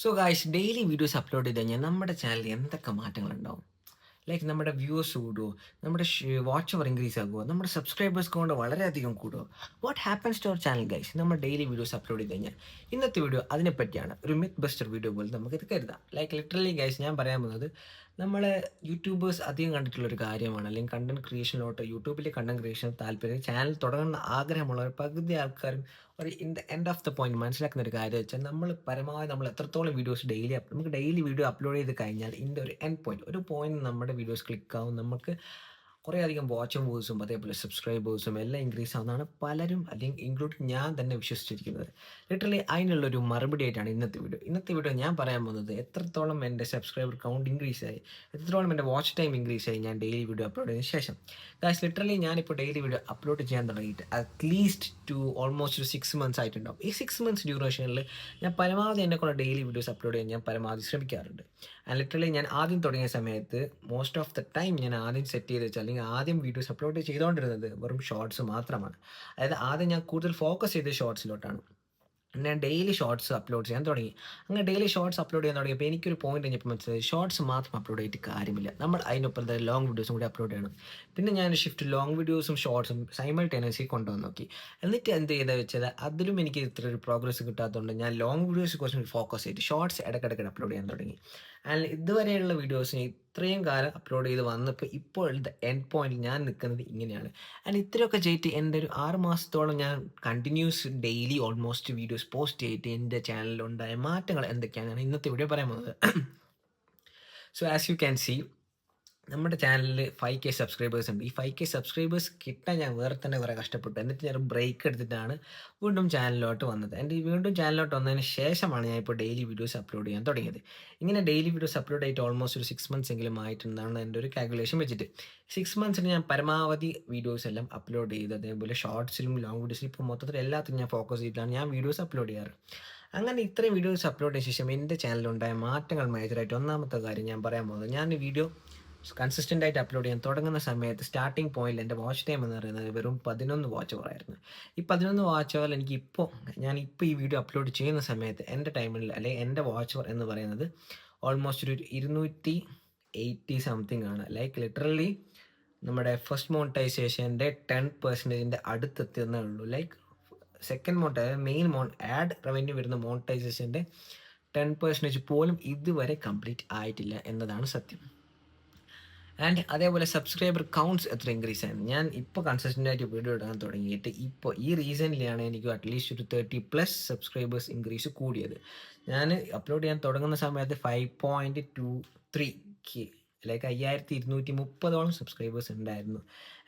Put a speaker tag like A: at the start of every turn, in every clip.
A: So guys daily videos upload ചെയ്ത് കഴിഞ്ഞാൽ നമ്മുടെ ചാനലിൽ എന്തൊക്കെ മാറ്റങ്ങളുണ്ടാവും? ലൈക്ക് നമ്മുടെ വ്യൂവേഴ്സ് കൂടുമോ? നമ്മുടെ വാച്ച് അവർ ഇൻക്രീസ് ആകുമോ? നമ്മുടെ സബ്സ്ക്രൈബേഴ്സ് കൊണ്ട് വളരെയധികം കൂടുമോ? What happens to our channel guys നമ്മൾ ഡെയിലി വീഡിയോസ് അപ്ലോഡ് ചെയ്ത് കഴിഞ്ഞാൽ? ഇന്നത്തെ വീഡിയോ അതിനെപ്പറ്റിയാണ്. ഒരു മിത്ത് ബസ്റ്റർ വീഡിയോ പോലെ നമുക്കിത് കരുതാം. ലൈക്ക് ലിറ്ററലി ഗൈസ് ഞാൻ പറയാൻ പോകുന്നത് നമ്മൾ യൂട്യൂബേഴ്സ് അധികം കണ്ടിട്ടുള്ളൊരു കാര്യമാണ്. അല്ലെങ്കിൽ കണ്ടന്റ് ക്രിയേഷനിലോട്ട് യൂട്യൂബിലെ കണ്ടന്റ് ക്രിയേഷൻ താല്പര്യം ചാനൽ തുടങ്ങുന്ന ആഗ്രഹമുള്ള ഒരു പകുതി ആൾക്കാരും ഒരു in the end of the point മനസ്സിലാക്കുന്ന ഒരു കാര്യം വെച്ചാൽ നമ്മൾ പരമാവധി നമ്മൾ എത്രത്തോളം വീഡിയോസ് നമുക്ക് ഡെയിലി വീഡിയോ അപ്ലോഡ് ചെയ്ത് കഴിഞ്ഞാൽ ഇതിൻ്റെ ഒരു എൻഡ് പോയിന്റ് ഒരു പോയിന്റ് നമ്മുടെ വീഡിയോസ് ക്ലിക്കാവും, നമുക്ക് കുറേ അധികം വാച്ച് വ്യൂസും അതേപോലെ സബ്സ്ക്രൈബേഴ്സും എല്ലാം ഇൻക്രീസ് ആവുന്നതാണ് പലരും, അല്ലെങ്കിൽ ഇൻക്ലൂഡിങ് ഞാൻ തന്നെ വിശ്വസിച്ചിരിക്കുന്നത്. ലിറ്ററലി അതിനുള്ളൊരു മറുപടി ആയിട്ടാണ് ഇന്നത്തെ വീഡിയോ ഞാൻ പറയാൻ പോകുന്നത്. എത്രത്തോളം എൻ്റെ സബ്സ്ക്രൈബർ കൗണ്ട് ഇൻക്രീസ് ആയി, എത്രത്തോളം എൻ്റെ വാച്ച് ടൈം ഇൻക്രീസ് ആയി ഞാൻ ഡെയിലി വീഡിയോ അപ്ലോഡ് ചെയ്തതിന് ശേഷം. ഗായ്സ് ലിറ്ററലി ഞാനിപ്പോൾ ഡെയിലി വീഡിയോ അപ്ലോഡ് ചെയ്യാൻ തുടങ്ങിയിട്ട് അറ്റ്ലീസ്റ്റ് ഓൾമോസ്റ്റ് ഒരു 6 months ആയിട്ടുണ്ടാവും. ഈ 6 months ഡ്യൂറേഷനിൽ ഞാൻ പരമാവധി എന്നെക്കൊണ്ട് ഡെയിലി വീഡിയോസ് അപ്ലോഡ് ചെയ്യാൻ ഞാൻ പരമാവധി ശ്രമിക്കാറുണ്ട്. ആൻഡ് ലിറ്ററലി ഞാൻ ആദ്യം തുടങ്ങിയ സമയത്ത് മോസ്റ്റ് ഓഫ് ദ ടൈം ഞാൻ ആദ്യം സെറ്റ് ചെയ്ത് വെച്ചാൽ, അല്ലെങ്കിൽ ആദ്യം വീഡിയോസ് അപ്ലോഡ് ചെയ്തുകൊണ്ടിരുന്നത് വെറും ഷോർട്സ് മാത്രമാണ്. അതായത് ആദ്യം ഞാൻ കൂടുതൽ ഫോക്കസ് ചെയ്ത് ഷോർട്സിലോട്ടാണ്. ഞാൻ ഡെയിലി ഷോർട്സ് അപ്ലോഡ് ചെയ്യാൻ തുടങ്ങി. അങ്ങനെ ഡെയിലി ഷോർട്സ് അപ്ലോഡ് ചെയ്യാൻ തുടങ്ങിയപ്പോൾ എനിക്കൊരു പോയിന്റ് കഴിഞ്ഞപ്പോൾ മനസ്സിലായി, ഷോർട്സ് മാത്രം അപ്ലോഡ് ചെയ്തിട്ട് കാര്യമില്ല, നമ്മൾ അതിനൊപ്പം തന്നെ ലോങ് വീഡിയോസും കൂടി അപ്ലോഡ് ചെയ്യണം. പിന്നെ ഞാൻ ഷിഫ്റ്റ് ലോങ് വീഡിയോസും ഷോർട്സും സൈമൾട്ടേനിയസ്ലി കൊണ്ടുവന്ന് നോക്കി. എന്നിട്ട് എന്ത് ചെയ്താൽ വെച്ചാൽ അതിലും എനിക്ക് ഇത്ര ഒരു പ്രോഗ്രസ് കിട്ടാത്തതുകൊണ്ട് ഞാൻ ലോങ് വീഡിയോസ് കുറച്ചും കൂടി ഫോക്കസ് ചെയ്തിട്ട് ഷോർട്സ് ഇടയ്ക്കിടയ്ക്ക് അപ്ലോഡ് ചെയ്യാൻ തുടങ്ങി. ആൻഡ് ഇതുവരെയുള്ള വീഡിയോസിന് ഇത്രയും കാലം അപ്ലോഡ് ചെയ്ത് വന്നപ്പോൾ ഇപ്പോഴത്തെ എൻഡ് പോയിന്റിൽ ഞാൻ നിൽക്കുന്നത് ഇങ്ങനെയാണ്. ആൻഡ് ഇത്രയൊക്കെ ചെയ്തിട്ട് എൻ്റെ ഒരു 6 മാസത്തോളം ഞാൻ continuous daily almost videos post ചെയ്തിട്ട് എൻ്റെ ചാനലിലുണ്ടായ മാറ്റങ്ങൾ എന്തൊക്കെയാണ് ഇന്നത്തെ വീഡിയോ പറയാൻ പോകുന്നത്. So as you can see, നമ്മുടെ ചാനലിൽ 5K സബ്സ്ക്രൈബേഴ്സ് ഉണ്ട്. ഈ 5K സബ്സ്ക്രൈബേഴ്സ് കിട്ടാൻ ഞാൻ വേറെ തന്നെ കുറേ കഷ്ടപ്പെട്ടു. എന്നിട്ട് ഞാൻ ബ്രേക്ക് എടുത്തിട്ടാണ് വീണ്ടും ചാനലിലോട്ട് വന്നത്. എൻ്റെ ഈ വീണ്ടും ചാനലിലോട്ട് വന്നതിന് ശേഷമാണ് ഞാൻ ഇപ്പോൾ ഡെയിലി വീഡിയോസ് അപ്ലോഡ് ചെയ്യാൻ തുടങ്ങിയത്. ഇങ്ങനെ ഡെയിലി വീഡിയോസ് അപ്ലോഡ് ചെയ്തിട്ട് ഓൾമോസ്റ്റ് ഒരു 6 months എങ്കിലും ആയിട്ടുണ്ടെന്നാണ് എൻ്റെ ഒരു കാൽക്കുലേഷൻ വെച്ചിട്ട്. 6 monthsന് ഞാൻ പരമാവധി വീഡിയോസ് എല്ലാം അപ്ലോഡ് ചെയ്ത്, അതേപോലെ ഷോർട്സിലും ലോങ് വീഡിയോസിലും ഇപ്പോൾ മൊത്തത്തിൽ എല്ലാത്തിലും ഞാൻ ഫോക്കസ് ചെയ്തിട്ടാണ് ഞാൻ വീഡിയോസ് അപ്ലോഡ് ചെയ്യാറ്. അങ്ങനെ ഇത്രയും വീഡിയോസ് അപ്ലോഡ് ചെയ്ത ശേഷം എൻ്റെ ചാനലിലുണ്ടായ മാറ്റങ്ങൾ മേജറായിട്ട് ഒന്നാമത്തെ കാര്യം ഞാൻ പറയാൻ പോകുന്നത്, ഞാൻ വീഡിയോ കൺസിസ്റ്റൻ്റ് ആയിട്ട് അപ്ലോഡ് ചെയ്യാൻ തുടങ്ങുന്ന സമയത്ത് സ്റ്റാർട്ടിംഗ് പോയിന്റിൽ എൻ്റെ വാച്ച് ടൈം എന്ന് പറയുന്നത് വെറും 11 വാച്ച് അവർ ആയിരുന്നു. ഈ 11 വാച്ച് അവർ ഞാനിപ്പോൾ ഈ വീഡിയോ അപ്ലോഡ് ചെയ്യുന്ന സമയത്ത് എൻ്റെ ടൈമിൽ, അല്ലെങ്കിൽ എൻ്റെ വാച്ച് അവർ എന്ന് പറയുന്നത് ഓൾമോസ്റ്റ് ഒരു 280 സംതിങ് ആണ്. ലൈക്ക് ലിറ്ററലി നമ്മുടെ ഫസ്റ്റ് മോണിറ്റൈസേഷൻ്റെ 10% അടുത്തെത്തുന്നേ ഉള്ളൂ. Like second main add revenue വരുന്ന മോണിറ്റൈസേഷൻ്റെ 10% പോലും ഇതുവരെ കംപ്ലീറ്റ് ആയിട്ടില്ല എന്നതാണ് സത്യം. ആൻഡ് അതേപോലെ സബ്സ്ക്രൈബർ കൗണ്ട്സ് എത്ര ഇൻക്രീസ് ആയിരുന്നു. ഞാൻ ഇപ്പോൾ കൺസിസ്റ്റൻ്റ് ആയിട്ട് വീഡിയോ ഇടാൻ തുടങ്ങിയിട്ട് ഇപ്പോൾ ഈ റീസണിലാണ് എനിക്ക് അറ്റ്ലീസ്റ്റ് ഒരു 30+ സബ്സ്ക്രൈബേഴ്സ് ഇൻക്രീസ് കൂടിയത്. ഞാൻ അപ്ലോഡ് ചെയ്യാൻ തുടങ്ങുന്ന സമയത്ത് 5.23K, ലൈക്ക് 5230 സബ്സ്ക്രൈബേഴ്സ് ഉണ്ടായിരുന്നു.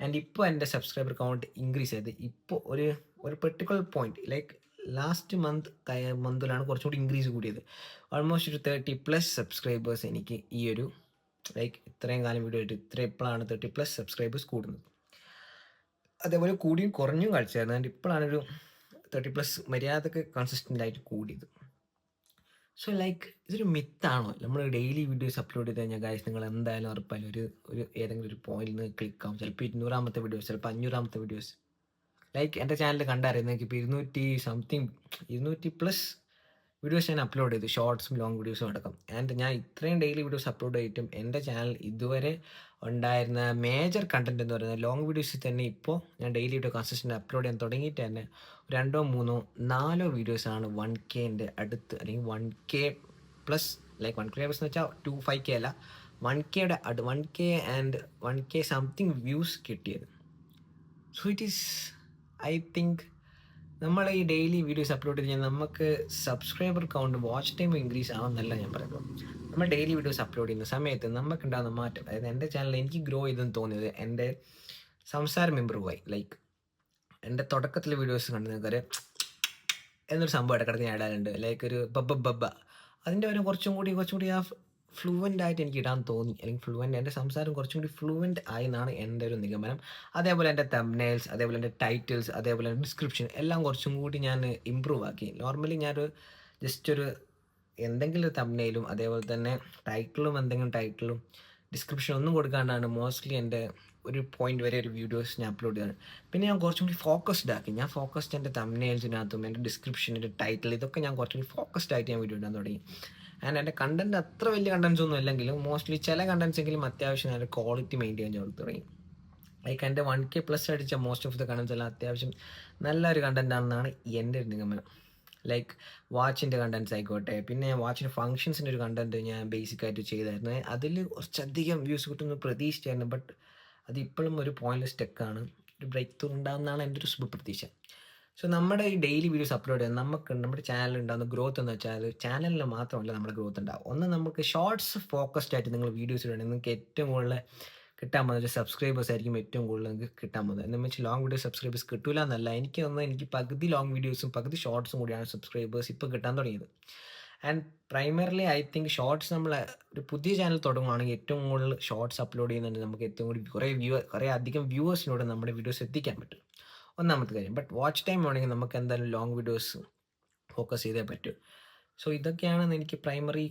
A: ആൻഡ് ഇപ്പോൾ എൻ്റെ സബ്സ്ക്രൈബർ കൗണ്ട് ഇൻക്രീസ് ചെയ്ത് ഇപ്പോൾ ഒരു പെർട്ടിക്കുലർ പോയിന്റ്, ലൈക്ക് ലാസ്റ്റ് മന്തിലാണ് കുറച്ചും കൂടി ഇൻക്രീസ് കൂടിയത്. ഓൾമോസ്റ്റ് ഒരു 30+ സബ്സ്ക്രൈബേഴ്സ് എനിക്ക് ഈ ഒരു ലൈക്ക് ഇത്രയും കാലം വീഡിയോ ആയിട്ട് ഇപ്പോഴാണ് 30+ സബ്സ്ക്രൈബേഴ്സ് കൂടുന്നത്. അതേപോലെ കൂടിയും കുറഞ്ഞും കളിച്ചായിരുന്നു. ആൻഡ് ഇപ്പോഴാണ് ഒരു 30+ മര്യാദക്ക് കൺസിസ്റ്റൻ്റ് ആയിട്ട് കൂടിയത്. സോ ലൈക്ക് ഇതൊരു മിത്താണോ? നമ്മൾ ഡെയിലി വീഡിയോസ് അപ്ലോഡ് ചെയ്ത് കഴിഞ്ഞാൽ ഗൈസ് നിങ്ങൾ എന്തായാലും ഉറപ്പായാലും ഒരു ഏതെങ്കിലും ഒരു പോയിന്റിൽ നിന്ന് ക്ലിക്കാവും. ചിലപ്പോൾ 200ാമത്തെ വീഡിയോസ്, ചിലപ്പോൾ 500ാമത്തെ വീഡിയോസ്. ലൈക്ക് എൻ്റെ ചാനൽ കണ്ടറിയുന്നത് എനിക്കിപ്പോൾ 200+ വീഡിയോസ് ഞാൻ അപ്ലോഡ് ചെയ്തു, ഷോർട്സും ലോങ് വീഡിയോസും അടക്കം. ആൻഡ് ഞാൻ ഇത്രയും ഡെയിലി വീഡിയോസ് അപ്ലോഡ് ചെയ്തിട്ടും എൻ്റെ ചാനൽ ഇതുവരെ ഉണ്ടായിരുന്ന മേജർ കണ്ടൻറ് എന്ന് പറയുന്നത് ലോങ് വീഡിയോസിൽ തന്നെ ഇപ്പോൾ ഞാൻ ഡെയിലി വീഡിയോ കൺസിസ്റ്റൻ്റ് അപ്ലോഡ് ചെയ്യാൻ തുടങ്ങിയിട്ട് തന്നെ 2, 3, 4 വീഡിയോസാണ് 1Kൻ്റെ അടുത്ത്, അല്ലെങ്കിൽ 1K+, ലൈക്ക് 1K+ എന്ന് വെച്ചാൽ 25K അല്ല, 1Kയുടെ 1K and 1K something views കിട്ടിയത്. So it is, I think നമ്മൾ ഈ ഡെയിലി വീഡിയോസ് അപ്ലോഡ് ചെയ്ത് കഴിഞ്ഞാൽ നമുക്ക് subscriber count, watch time increase ആവുന്നല്ല ഞാൻ പറയുമ്പോൾ. നമ്മൾ ഡെയിലി വീഡിയോസ് അപ്ലോഡ് ചെയ്യുന്ന സമയത്ത് നമുക്കുണ്ടാകുന്ന മാറ്റം, അതായത് എൻ്റെ ചാനൽ എനിക്ക് ഗ്രോ ചെയ്തെന്ന് തോന്നിയത് എൻ്റെ സംസാരം ഇമ്പ്രൂവ് ആയി. ലൈക്ക് എൻ്റെ തുടക്കത്തിലെ വീഡിയോസ് കണ്ട് നിങ്ങൾക്കൊരു എന്നൊരു സംഭവം ഇടക്കിടക്ക് ഞാൻ ഇടാറുണ്ട്, ലൈക്ക് ഒരു ബബ്ബ. അതിൻ്റെ ഒരു കുറച്ചും കൂടി ആ ഫ്ലുവൻ്റ് ആയിട്ട് എനിക്ക് ഇടാൻ തോന്നി, അല്ലെങ്കിൽ എൻ്റെ സംസാരം കുറച്ചും കൂടി ഫ്ലുവൻ്റ് ആയി എന്നാണ് എൻ്റെ ഒരു നിഗമനം. അതേപോലെ എൻ്റെ തംബ്നെയിൽസ്, അതേപോലെ എൻ്റെ ടൈറ്റിൽസ്, അതേപോലെ എൻ്റെ ഡിസ്ക്രിപ്ഷൻ എല്ലാം കുറച്ചും കൂടി ഞാൻ ഇമ്പ്രൂവ് ആക്കി. നോർമലി ജസ്റ്റ് ഒരു എന്തെങ്കിലും ഒരു തംബ്നെയിലും അതേപോലെ തന്നെ എന്തെങ്കിലും ടൈറ്റിലും ഡിസ്ക്രിപ്ഷൻ ഒന്നും കൊടുക്കാണ്ടാണ് മോസ്റ്റ്ലി എൻ്റെ ഒരു പോയിന്റ് വരെ ഒരു വീഡിയോസ് ഞാൻ അപ്ലോഡ് ചെയ്തത്. പിന്നെ ഞാൻ കുറച്ചും കൂടി ഫോക്കസ്ഡ് ആക്കി. ഞാൻ ഫോക്കസ്ഡ് എൻ്റെ തംബ്നെയിൽസിനകത്തും എൻ്റെ ഡിസ്ക്രിപ്ഷൻ്റെ ടൈറ്റിൽ ഇതൊക്കെ ഞാൻ കുറച്ചും കൂടി ഫോക്കസ്ഡ് ആയിട്ട് ഞാൻ വീഡിയോ ഇടാൻ തുടങ്ങി. ആൻഡ് എൻ്റെ കണ്ടൻറ്റ് അത്ര വലിയ കണ്ടൻസ് ഒന്നും അല്ലെങ്കിലും മോസ്റ്റ്ലി ചില കണ്ടൻസ് എങ്കിലും അത്യാവശ്യം നല്ല ക്വാളിറ്റി മെയിൻറ്റെയിൻ ചെയ്യാൻ തുടങ്ങി. ലൈക്ക് എൻ്റെ 1K പ്ലസ് അടിച്ച മോസ്റ്റ് ഓഫ് ദ കണ്ടൻസ് എല്ലാം അത്യാവശ്യം നല്ലൊരു കണ്ടൻ്റ് ആണെന്നാണ് എൻ്റെ ഒരു നിഗമനം. ലൈക്ക് വാച്ചിൻ്റെ കണ്ടൻസ് ആയിക്കോട്ടെ, പിന്നെ വാച്ചിൻ്റെ ഫങ്ഷൻസിൻ്റെ ഒരു കണ്ടൻറ്റ് ഞാൻ ബേസിക്കായിട്ട് ചെയ്തായിരുന്നു. അതിൽ കുറച്ചധികം വ്യൂസ് കിട്ടുമെന്ന് പ്രതീക്ഷിച്ചായിരുന്നു. ബട്ട് അത് ഇപ്പോഴും ഒരു പോയിന്റ് സ്റ്റെക്കാണ്. ഒരു ബ്രേക്ക് ത്രൂ ഉണ്ടാകുന്നതാണ് എൻ്റെ ഒരു ശുഭപ്രതീക്ഷ. സോ നമ്മുടെ ഈ ഡെയിലി വീഡിയോസ് അപ്ലോഡ് ചെയ്യാൻ നമുക്ക് നമ്മുടെ ചാനലിൽ ഉണ്ടാകുന്ന ഗ്രോത്ത് എന്ന് വെച്ചാൽ ചാനലിൽ മാത്രമല്ല നമ്മുടെ ഗ്രോത്ത് ഉണ്ടാവും. ഒന്ന് നമുക്ക് ഷോർട്സ് ഫോക്കസ്ഡ് ആയിട്ട് നിങ്ങൾ വീഡിയോസ് ഇടുകയാണെങ്കിൽ നിങ്ങൾക്ക് ഏറ്റവും കൂടുതൽ കിട്ടാൻ പോകുന്നത് സബ്സ്ക്രൈബേഴ്സ് ആയിരിക്കും ഏറ്റവും കൂടുതൽ നിങ്ങൾക്ക് കിട്ടാൻ പോകുന്നത്. എന്ന് വെച്ചാൽ ലോങ് വീഡിയോ സബ്സ്ക്രൈബേഴ്സ് കിട്ടില്ല എന്നല്ല, എനിക്ക് പകുതി ലോങ് വീഡിയോസും പകുതി ഷോർട്സും കൂടിയാണ് സബ്സ്ക്രൈബേഴ്സ് ഇപ്പോൾ കിട്ടാൻ തുടങ്ങിയത്. And primarily I think shorts നമ്മൾ ഒരു പുതിയ ചാനൽ തുടങ്ങുകയാണെങ്കിൽ ഏറ്റവും കൂടുതൽ ഷോർട്സ് അപ്ലോഡ് ചെയ്യുന്നുണ്ട് നമുക്ക് ഏറ്റവും കൂടി കുറേ അധികം വ്യൂവേഴ്സിനോട് നമ്മുടെ വീഡിയോസ് എത്തിക്കാൻ പറ്റും, ഒന്നാമത്തെ കാര്യം. ബട്ട് വാച്ച് ടൈം ആണെങ്കിൽ നമുക്ക് എന്തായാലും ലോങ് വീഡിയോസ് ഫോക്കസ് ചെയ്തേ പറ്റൂ. സോ ഇതൊക്കെയാണ് എനിക്ക് പ്രൈമറി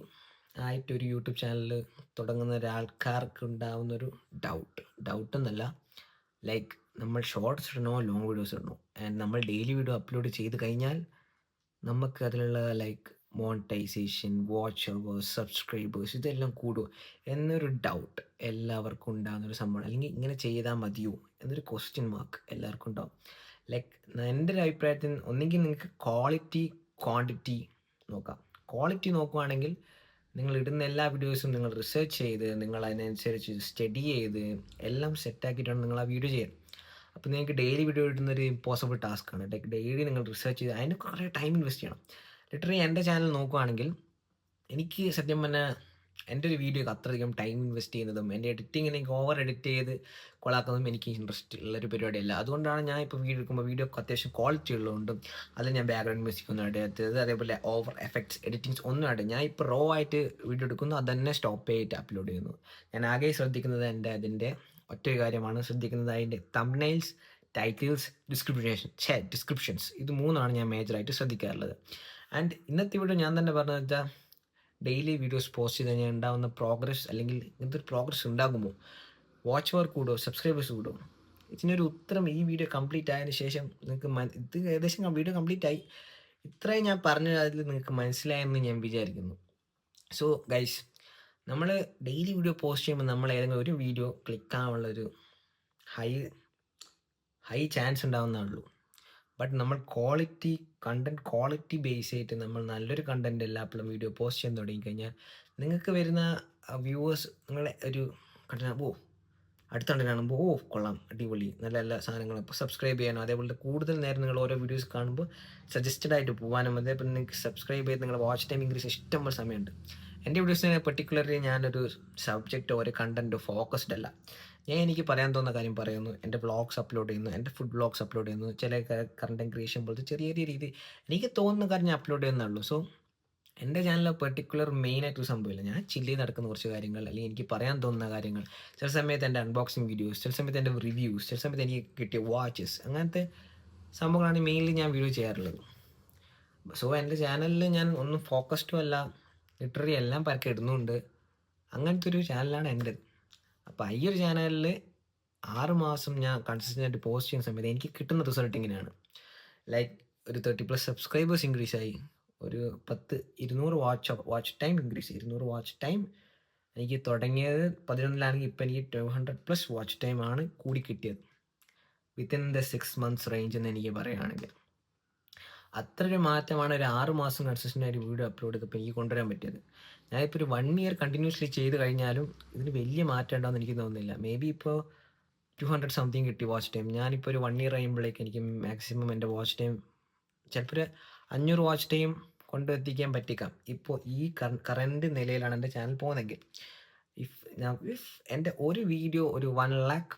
A: ആയിട്ടൊരു യൂട്യൂബ് ചാനൽ തുടങ്ങുന്ന ഒരാൾക്കാർക്ക് ഉണ്ടാവുന്നൊരു ഡൗട്ട് എന്നല്ല, ലൈക്ക് നമ്മൾ ഷോർട്സ് ഇടണോ ലോങ് വീഡിയോസ് ഇടണോ. ആൻഡ് നമ്മൾ ഡെയിലി വീഡിയോ അപ്ലോഡ് ചെയ്ത് കഴിഞ്ഞാൽ നമുക്ക് അതിലുള്ള like monetization, watch hours, subscribers ഇതെല്ലാം കൂടുമോ എന്നൊരു ഡൗട്ട് എല്ലാവർക്കും ഉണ്ടാകുന്നൊരു സംഭവമാണ്. അല്ലെങ്കിൽ ഇങ്ങനെ ചെയ്താൽ മതിയോ എന്നൊരു ക്വസ്റ്റ്യൻ മാർക്ക് എല്ലാവർക്കും ഉണ്ടാവും. ലൈക്ക് എൻ്റെ ഒരു അഭിപ്രായത്തിൽ ഒന്നെങ്കിൽ നിങ്ങൾക്ക് ക്വാളിറ്റി ക്വാണ്ടിറ്റി നോക്കാം. ക്വാളിറ്റി നോക്കുവാണെങ്കിൽ നിങ്ങൾ ഇടുന്ന എല്ലാ വീഡിയോസും നിങ്ങൾ റിസർച്ച് ചെയ്ത് നിങ്ങൾ അതിനനുസരിച്ച് സ്റ്റഡി ചെയ്ത് എല്ലാം സെറ്റാക്കിയിട്ടാണ് നിങ്ങൾ ആ വീഡിയോ ചെയ്യുന്നത്. അപ്പോൾ നിങ്ങൾക്ക് ഡെയിലി വീഡിയോ ഇടുന്നൊരു ഇമ്പോസിബിൾ ടാസ്ക്കാണ്. ലൈക്ക് ഡെയിലി നിങ്ങൾ റിസർച്ച് ചെയ്ത് അതിന് കുറേ ടൈം ഇൻവെസ്റ്റ് ചെയ്യണം. ലിറ്ററലി എൻ്റെ ചാനൽ നോക്കുവാണെങ്കിൽ എനിക്ക് സത്യം പറഞ്ഞാൽ എൻ്റെ ഒരു വീഡിയോക്ക് അത്രയധികം ടൈം ഇൻവെസ്റ്റ് ചെയ്യുന്നതും എൻ്റെ എഡിറ്റിങ്ങിനെ എനിക്ക് ഓവർ എഡിറ്റ് ചെയ്ത് കൊളാക്കുന്നതും എനിക്ക് ഇൻട്രസ്റ്റ് ഉള്ളൊരു പരിപാടിയല്ല. അതുകൊണ്ടാണ് ഞാൻ ഇപ്പോൾ വീഡിയോ എടുക്കുമ്പോൾ വീഡിയോക്ക് അത്യാവശ്യം ക്വാളിറ്റി ഉള്ളതുകൊണ്ടും അതിൽ ഞാൻ ബാക്ക്ഗ്രൗണ്ട് മ്യൂസിക് ഒന്നും ഇടരുത്, അതേപോലെ ഓവർ എഫക്ട്സ് എഡിറ്റിങ്സ് ഒന്നും ഇടും. ഞാൻ ഇപ്പോൾ റോ ആയിട്ട് വീഡിയോ എടുക്കുന്നു, അത് തന്നെ സ്റ്റോപ്പ് ചെയ്തിട്ട് അപ്ലോഡ് ചെയ്യുന്നു. ഞാൻ ആകെ ശ്രദ്ധിക്കുന്നത് അതിൻ്റെ ഒറ്റൊരു കാര്യമാണ് ശ്രദ്ധിക്കുന്നത്, അതിൻ്റെ തംബ്നെയിൽസ്, ടൈറ്റിൽസ്, ഡിസ്ക്രിപ്ഷൻസ് ഇത് മൂന്നാണ് ഞാൻ മേജറായിട്ട് ശ്രദ്ധിക്കാറുള്ളത്. ആൻഡ് ഇന്നത്തെ വീഡിയോ ഞാൻ തന്നെ പറഞ്ഞത് വെച്ചാൽ ഡെയിലി വീഡിയോസ് പോസ്റ്റ് ചെയ്ത് കഴിഞ്ഞാൽ ഉണ്ടാകുന്ന പ്രോഗ്രസ്, അല്ലെങ്കിൽ ഇങ്ങനത്തെ ഒരു പ്രോഗ്രസ് ഉണ്ടാകുമോ, വാച്ച് അവർ കൂടുമോ, സബ്സ്ക്രൈബേഴ്സ് കൂടുമോ, ഇതിനൊരു ഉത്തരം ഈ വീഡിയോ കംപ്ലീറ്റ് ആയതിനു ശേഷം നിങ്ങൾക്ക് ഇത് ഏകദേശം വീഡിയോ കംപ്ലീറ്റ് ആയി. ഇത്രയും ഞാൻ പറഞ്ഞ അതിൽ നിങ്ങൾക്ക് മനസ്സിലായെന്ന് ഞാൻ വിചാരിക്കുന്നു. സോ ഗൈസ്, നമ്മൾ ഡെയിലി വീഡിയോ പോസ്റ്റ് ചെയ്യുമ്പോൾ നമ്മൾ ഏതെങ്കിലും ഒരു വീഡിയോ ക്ലിക്കാവാനുള്ളൊരു ഹൈ ചാൻസ് ഉണ്ടാവുന്നതാണുള്ളൂ. ബട്ട് നമ്മൾ ക്വാളിറ്റി ബേസ് ചെയ്തിട്ട് നമ്മൾ നല്ലൊരു കണ്ടൻറ് എല്ലാപ്പോഴും വീഡിയോ പോസ്റ്റ് ചെയ്യാൻ തുടങ്ങിക്കഴിഞ്ഞാൽ നിങ്ങൾക്ക് വരുന്ന വ്യൂവേഴ്സ് നിങ്ങളെ ഒരു കണ്ടന്റ് അടുത്ത കണ്ടന്റ് കാണുമ്പോൾ കൊള്ളാം, അടിപൊളി, നല്ല നല്ല സാധനങ്ങൾ ഇപ്പോൾ സബ്സ്ക്രൈബ് ചെയ്യാനോ, അതേപോലെ കൂടുതൽ നേരം നിങ്ങൾ ഓരോ വീഡിയോസ് കാണുമ്പോൾ സജസ്റ്റഡ് ആയിട്ട് പോകാനും, അതേപോലെ നിങ്ങൾക്ക് സബ്സ്ക്രൈബ് ചെയ്ത് നിങ്ങളുടെ വാച്ച് ടൈം ഇൻക്രീസ് ഇഷ്ടംപോലെ സമയമുണ്ട്. എൻ്റെ വീഡിയോസിനെ പെർട്ടിക്കുലർലി ഞാനൊരു സബ്ജക്റ്റോ ഒരു കണ്ടൻറ്റോ ഫോക്കസ്ഡ് അല്ല. എനിക്ക് പറയാൻ തോന്നുന്ന കാര്യം പറയുന്നു, എൻ്റെ വ്ളോഗ്സ് അപ്ലോഡ് ചെയ്യുന്നു, എൻ്റെ ഫുഡ് വ്ളോഗ്സ് അപ്ലോഡ് ചെയ്യുന്നു, ചില കണ്ടന്റ് ക്രിയേഷൻ പോലത്തെ ചെറിയ രീതി എനിക്ക് തോന്നുന്ന കാര്യം ഞാൻ അപ്ലോഡ് ചെയ്യുന്നുള്ളൂ. സോ എൻ്റെ ചാനലിൽ പെർട്ടിക്കുലർ മെയിനായിട്ടൊരു സംഭവമില്ല. ഞാൻ ചില്ലി നടക്കുന്ന കുറച്ച് കാര്യങ്ങൾ, അല്ലെങ്കിൽ എനിക്ക് പറയാൻ തോന്നുന്ന കാര്യങ്ങൾ, ചില സമയത്ത് എൻ്റെ അൺബോക്സിങ് വീഡിയോസ്, ചില സമയത്ത് എൻ്റെ റിവ്യൂസ്, ചില സമയത്ത് എനിക്ക് കിട്ടിയ വാച്ചസ്, അങ്ങനത്തെ സംഭവങ്ങളാണ് മെയിൻലി ഞാൻ വീഡിയോ ചെയ്യാറുള്ളത്. സോ എൻ്റെ ചാനലിൽ ഞാൻ ഒന്നും ഫോക്കസ്ഡും അല്ല, ലിറ്ററലി എല്ലാം പരക്കെ ഇടുന്നുണ്ട്. അങ്ങനത്തെ ഒരു ചാനലാണ് എൻ്റെ. അപ്പോൾ ഈ ഒരു ചാനലിൽ 6 മാസം ഞാൻ കൺസിസ്റ്റൻ്റ് ആയിട്ട് പോസ്റ്റ് ചെയ്യുന്ന സമയത്ത് എനിക്ക് കിട്ടുന്ന റിസൾട്ട് ഇങ്ങനെയാണ്. ലൈക്ക് ഒരു 30+ സബ്സ്ക്രൈബേഴ്സ് ഇൻക്രീസ് ആയി, ഒരു 200 വാച്ച് ടൈം ഇൻക്രീസ് ചെയ്യും. 200 വാച്ച് ടൈം എനിക്ക് തുടങ്ങിയത് 11-ലാണെങ്കിൽ ഇപ്പം എനിക്ക് 200+ വാച്ച് ടൈമാണ് കൂടി കിട്ടിയത് വിത്തിൻ ദ 6 months റേഞ്ച് എന്ന് എനിക്ക് പറയുകയാണെങ്കിൽ. അത്ര ഒരു മാറ്റമാണ് ഒരു 6 മാസം കൺസിസ്റ്റൻ്റ് ആയിട്ട് വീഡിയോ അപ്ലോഡ് ചെയ്തപ്പോൾ എനിക്ക് കൊണ്ടുവരാൻ പറ്റിയത്. ഞാനിപ്പോൾ ഒരു 1 year കണ്ടിന്യൂസ്ലി ചെയ്ത് കഴിഞ്ഞാലും ഇതിന് വലിയ മാറ്റം ഉണ്ടാകുമെന്ന് എനിക്ക് തോന്നുന്നില്ല. മേ ബി ഇപ്പോൾ 200 സംതിങ് കിട്ടി വാച്ച് ടൈം. ഞാനിപ്പോൾ ഒരു 1 year കഴിയുമ്പോഴേക്ക് എനിക്ക് മാക്സിമം എൻ്റെ വാച്ച് ടൈം ചിലപ്പോൾ ഒരു 500 വാച്ച് ടൈം കൊണ്ടെത്തിക്കാൻ പറ്റിക്കാം. ഇപ്പോൾ ഈ കറൻറ്റ് നിലയിലാണ് എൻ്റെ ചാനൽ പോകുന്നതെങ്കിൽ. ഇഫ് എൻ്റെ ഒരു വീഡിയോ ഒരു 1 lakh+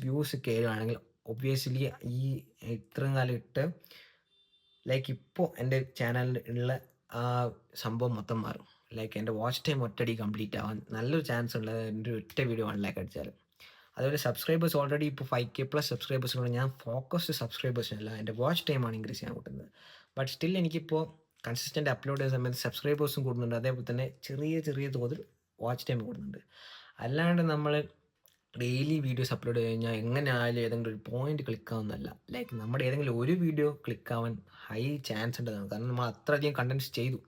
A: വ്യൂസ് കയറുകയാണെങ്കിൽ ഒബ്വിയസ്ലി ഈ ഇത്രയും കാലം ഇട്ട് ലൈക്ക് ഇപ്പോൾ എൻ്റെ ചാനലിൽ ഉള്ള ആ സംഭവം മൊത്തം മാറും. ലൈക്ക് എൻ്റെ വാച്ച് ടൈം ഒറ്റയടി കംപ്ലീറ്റ് ആവാൻ നല്ലൊരു ചാൻസ് ഉള്ളത് എൻ്റെ ഒറ്റ വീഡിയോ 1 lakh അടിച്ചാൽ. അതുപോലെ സബ്സ്ക്രൈബേഴ്സ് ഓൾറെഡി ഇപ്പോൾ 5K+ സബ്സ്ക്രൈബേഴ്സിനുള്ള ഞാൻ ഫോക്കസ്ഡ് സബ്സ്ക്രൈബേഴ്സിനല്ല, എൻ്റെ വാച്ച് ടൈമാണ് ഇൻക്രീസ് ചെയ്യാൻ കൂട്ടുന്നത്. ബട്ട് സ്റ്റിൽ എനിക്കിപ്പോൾ കൺസിസ്റ്റൻ്റ് അപ്ലോഡ് ചെയ്യുന്ന സമയത്ത് സബ്സ്ക്രൈബേഴ്സും കൂടുന്നുണ്ട്, അതേപോലെ തന്നെ ചെറിയ തോതിൽ വാച്ച് ടൈം കൂടുന്നുണ്ട്. അല്ലാണ്ട് നമ്മൾ ഡെയിലി വീഡിയോസ് അപ്ലോഡ് ചെയ്ത് കഴിഞ്ഞാൽ എങ്ങനെ ആയാലും ഏതെങ്കിലും ഒരു പോയിന്റ് ക്ലിക്കാവുന്നതല്ല. ലൈക്ക് നമ്മുടെ ഏതെങ്കിലും ഒരു വീഡിയോ ക്ലിക്കാവാൻ ഹൈ ചാൻസ് ഉണ്ടെന്നാണ്. കാരണം നമ്മൾ അത്രയധികം കണ്ടൻറ്റ്സ് ചെയ്തു.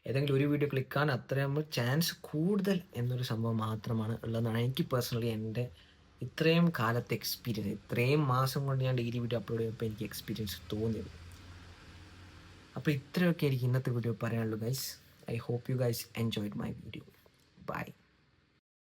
A: ഏതെങ്കിലും ഒരു വീഡിയോ ക്ലിക്കാൻ അത്രയും ചാൻസ് കൂടുതൽ എന്നൊരു സംഭവം മാത്രമാണ് ഉള്ളതെന്നാണ് എനിക്ക് പേഴ്സണലി എൻ്റെ ഇത്രയും കാലത്തെ എക്സ്പീരിയൻസ്, ഇത്രയും മാസം കൊണ്ട് ഞാൻ ഡെയിലി വീഡിയോ അപ്ലോഡ് ചെയ്യുമ്പോൾ എനിക്ക് എക്സ്പീരിയൻസ് തോന്നിയത്. അപ്പോൾ ഇത്രയൊക്കെ എനിക്ക് ഇന്നത്തെ വീഡിയോ പറയാനുള്ളൂ guys. I hope you guys enjoyed my video. By.